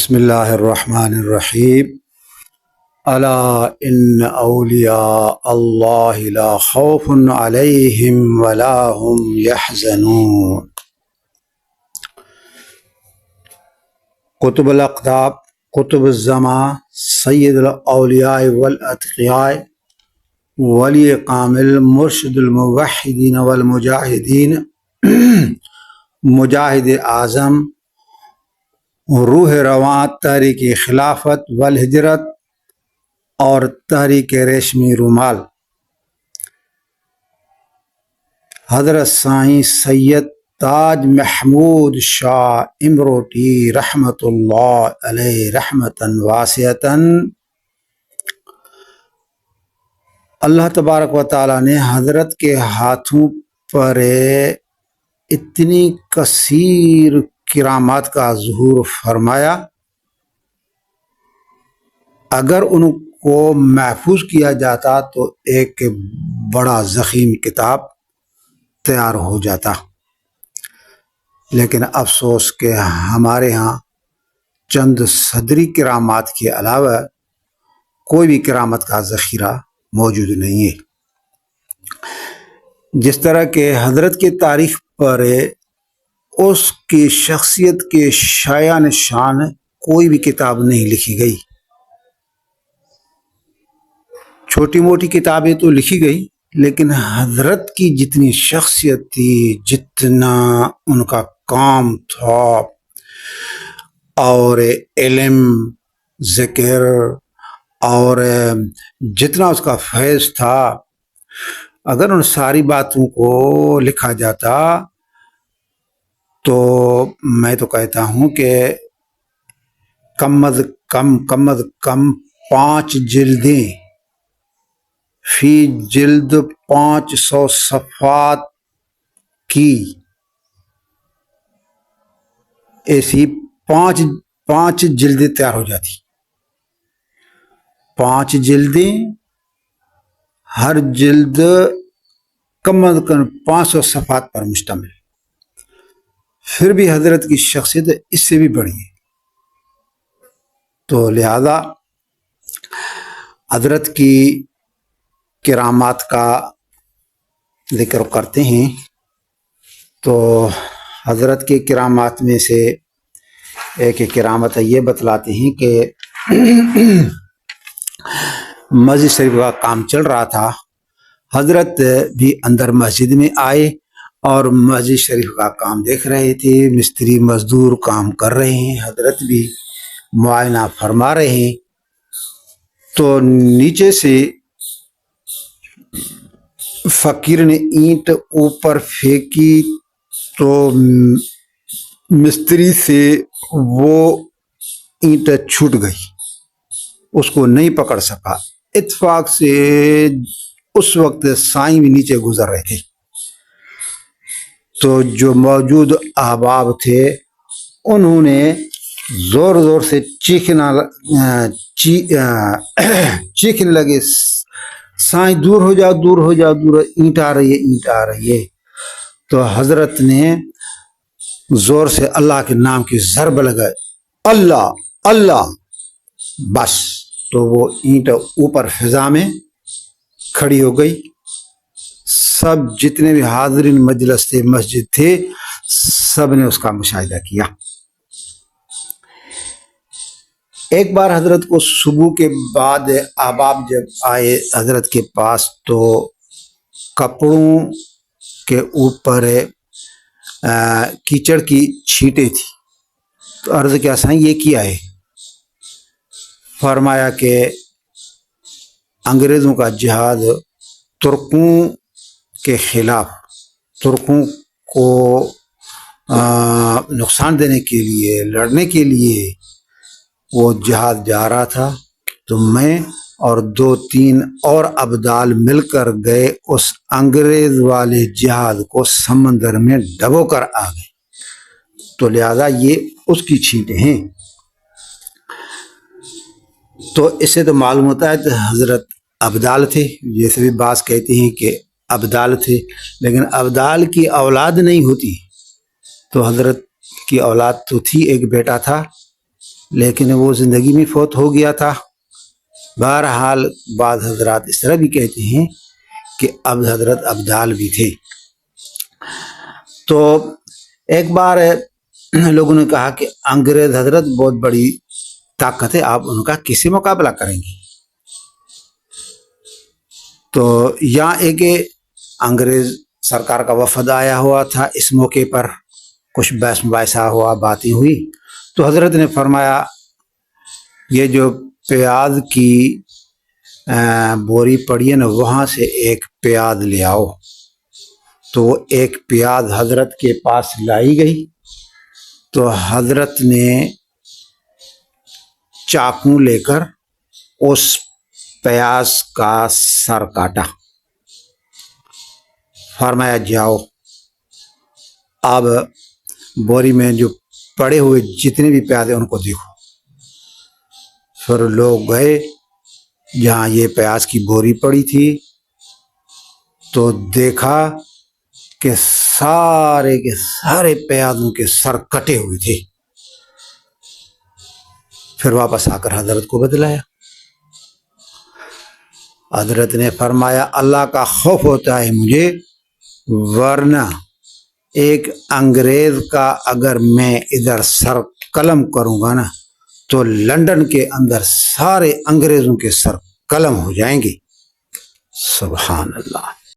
بسم اللہ الرحمن الرحیم الا ان اولیاء اللہ لا خوف علیہم ولا هم یحزنون۔ قطب الاقطاب، قطب الزمان، سید الاولیاء والاتقیاء، ولی کامل، مرشد الموحدین والمجاہدین، مجاہد اعظم، روح رواں، تحریک خلافت والہجرت اور تحریک ریشمی رومال، حضرت سائیں سید تاج محمود شاہ امروٹی رحمۃ اللہ علیہ رحمتاً واسعتاً۔ اللہ تبارک و تعالیٰ نے حضرت کے ہاتھوں پر اتنی کثیر کرامات کا ظہور فرمایا، اگر ان کو محفوظ کیا جاتا تو ایک بڑا ضخیم کتاب تیار ہو جاتا، لیکن افسوس کہ ہمارے ہاں چند صدری کرامات کے علاوہ کوئی بھی کرامت کا ذخیرہ موجود نہیں ہے۔ جس طرح کہ حضرت کی تاریخ پر اس کی شخصیت کے شایع نشان کوئی بھی کتاب نہیں لکھی گئی۔ چھوٹی موٹی کتابیں تو لکھی گئی، لیکن حضرت کی جتنی شخصیت تھی، جتنا ان کا کام تھا اور علم، ذکر اور جتنا اس کا فیض تھا، اگر ان ساری باتوں کو لکھا جاتا تو میں تو کہتا ہوں کہ کم از کم 5 جلدیں، فی جلد 500 صفحات کی ایسی 5 جلدیں تیار ہو جاتی۔ 5 جلدیں، ہر جلد کم از کم 500 صفحات پر مشتمل، پھر بھی حضرت کی شخصیت اس سے بھی بڑی ہے۔ تو لہذا حضرت کی کرامات کا ذکر کرتے ہیں تو حضرت کے کرامات میں سے ایک کرامت یہ بتلاتے ہیں کہ مسجد شریف کا کام چل رہا تھا، حضرت بھی اندر مسجد میں آئے اور مسجد شریف کا کام دیکھ رہے تھے، مستری مزدور کام کر رہے ہیں، حضرت بھی معائنہ فرما رہے ہیں۔ تو نیچے سے فقیر نے اینٹ اوپر پھینکی تو مستری سے وہ اینٹ چھوٹ گئی، اس کو نہیں پکڑ سکا۔ اتفاق سے اس وقت سائیں بھی نیچے گزر رہے تھے، تو جو موجود احباب تھے انہوں نے زور زور سے چیخنے لگے، سائیں دور ہو جاؤ، دور ہو جاؤ، دور، اینٹ آ رہی ہے، اینٹ آ رہی ہے۔ تو حضرت نے زور سے اللہ کے نام کی ضرب لگائے، اللہ اللہ، بس تو وہ اینٹ اوپر فضا میں کھڑی ہو گئی۔ سب جتنے بھی حاضرین مجلس تھے، مسجد تھے، سب نے اس کا مشاہدہ کیا۔ ایک بار حضرت کو صبح کے بعد احباب جب آئے حضرت کے پاس تو کپڑوں کے اوپر کیچڑ کی چھینٹیں تھی، تو عرض کیا سائیں یہ کیا ہے؟ فرمایا کہ انگریزوں کا جہاد ترکوں کے خلاف، ترکوں کو نقصان دینے کے لیے، لڑنے کے لیے وہ جہاد جا رہا تھا، تو میں اور 2-3 اور ابدال مل کر گئے، اس انگریز والے جہاد کو سمندر میں ڈبو کر آ گئے، تو لہذا یہ اس کی چھینٹیں ہیں۔ تو اس سے تو معلوم ہوتا ہے کہ حضرت ابدال تھے، جیسے بھی بعض کہتے ہیں کہ ابدال تھے، لیکن ابدال کی اولاد نہیں ہوتی، تو حضرت کی اولاد تو تھی، ایک بیٹا تھا لیکن وہ زندگی میں فوت ہو گیا تھا. بہرحال بعض حضرات اس طرح بھی کہتے ہیں کہ اب حضرت ابدال بھی تھے. تو ایک بار لوگوں نے کہا کہ انگریز حضرت بہت بڑی طاقت ہے, آپ ان کا کیسے مقابلہ کریں گے؟ تو یہاں ایک انگریز سرکار کا وفد آیا ہوا تھا, اس موقع پر کچھ بحث مباحثہ ہوا, باتیں ہوئی. تو حضرت نے فرمایا یہ جو پیاز کی بوری پڑی ہے نا, وہاں سے ایک پیاز لے آؤ. تو وہ ایک پیاز حضرت کے پاس لائی گئی. تو حضرت نے چاقو لے کر اس پیاز کا سر کاٹا. فرمایا جاؤ اب بوری میں جو پڑے ہوئے جتنے بھی پیاز ہیں ان کو دیکھو. پھر لوگ گئے جہاں یہ پیاز کی بوری پڑی تھی, تو دیکھا کہ سارے کے سارے پیازوں کے سر کٹے ہوئے تھے. پھر واپس آ کر حضرت کو بتلایا. حضرت نے فرمایا اللہ کا خوف ہوتا ہے مجھے, ورنہ ایک انگریز کا اگر میں ادھر سر قلم کروں گا نا تو لندن کے اندر سارے انگریزوں کے سر قلم ہو جائیں گے. سبحان اللہ.